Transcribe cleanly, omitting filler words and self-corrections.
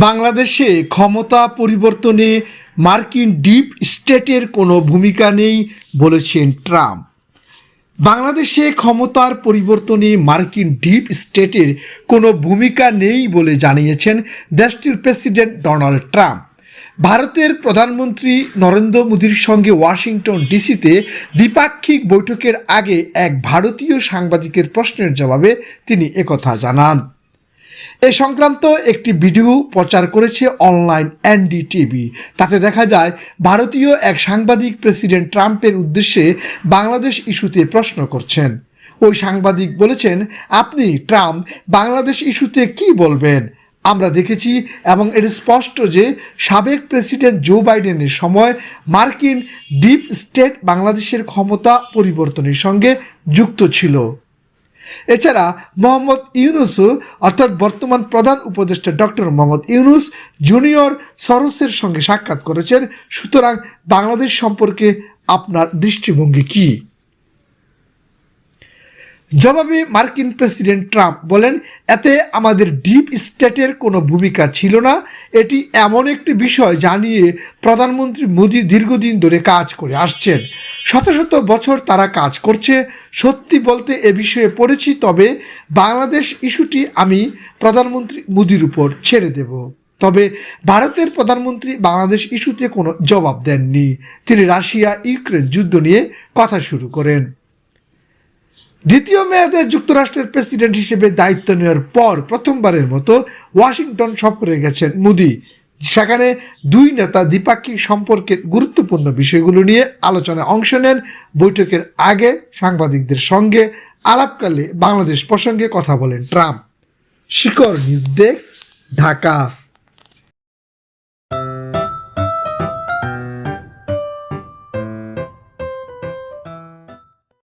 বাংলাদেশে ক্ষমতা পরিবর্তনে মার্কিন ডিপ স্টেটের কোনো ভূমিকা নেই বলেছেন ট্রাম্প। বাংলাদেশে ক্ষমতার পরিবর্তনে মার্কিন ডিপ স্টেটের কোনো ভূমিকা নেই বলে জানিয়েছেন দেশটির প্রেসিডেন্ট ডোনাল্ড ট্রাম্প। ভারতের প্রধানমন্ত্রী নরেন্দ্র মোদীর সঙ্গে ওয়াশিংটন ডিসিতে দ্বিপাক্ষিক বৈঠকের আগে এক ভারতীয় সাংবাদিকের প্রশ্নের জবাবে তিনি একথা জানান। এ সংক্রান্ত একটি ভিডিও প্রচার করেছে অনলাইন এনডিটিভি। তাতে দেখা যায় ভারতীয় এক সাংবাদিক প্রেসিডেন্ট ট্রাম্পের উদ্দেশ্যে বাংলাদেশ ইস্যুতে প্রশ্ন করছেন। ওই সাংবাদিক বলেছেন, আপনি ট্রাম্প বাংলাদেশ ইস্যুতে কি বলবেন? আমরা দেখেছি এবং এটা স্পষ্ট যে সাবেক প্রেসিডেন্ট জো বাইডেনের সময় মার্কিন ডিপ স্টেট বাংলাদেশের ক্ষমতা পরিবর্তনের সঙ্গে যুক্ত ছিল। এছাড়া মোহাম্মদ ইউনুসও অর্থাৎ বর্তমান প্রধান উপদেষ্টা ডক্টর মোহাম্মদ ইউনুস জুনিয়র সরোসের সঙ্গে সাক্ষাৎ করেছেন। সুতরাং বাংলাদেশ সম্পর্কে আপনার দৃষ্টিভঙ্গি কী? জবাবে মার্কিন প্রেসিডেন্ট ট্রাম্প বলেন, এতে আমাদের ডিপ স্টেটের কোনো ভূমিকা ছিল না। এটি এমন একটি বিষয় যা নিয়ে প্রধানমন্ত্রী মোদি দীর্ঘদিন ধরে কাজ করে আসছেন। শত শত বছর তারা কাজ করছে। সত্যি বলতে এ বিষয়ে পড়েছি, তবে বাংলাদেশ ইস্যুটি আমি প্রধানমন্ত্রী মোদির উপর ছেড়ে দেব। তবে ভারতের প্রধানমন্ত্রী বাংলাদেশ ইস্যুতে কোনো জবাব দেননি। তিনি রাশিয়া ইউক্রেন যুদ্ধ নিয়ে কথা শুরু করেন। দ্বিতীয় মেয়াদে যুক্তরাষ্ট্রের প্রেসিডেন্ট হিসেবে দায়িত্ব নেওয়ার পর প্রথমবারের মতো ওয়াশিংটন সফরে গেছেন মোদি। সেখানে দুই নেতা দ্বিপাক্ষিক সম্পর্কের গুরুত্বপূর্ণ বিষয়গুলো নিয়ে আলোচনায় অংশ নেন। বৈঠকের আগে সাংবাদিকদের সঙ্গে আলাপকালে বাংলাদেশ প্রসঙ্গে কথা বলেন ট্রাম্প। শিকড় নিউজ ডেস্ক, ঢাকা।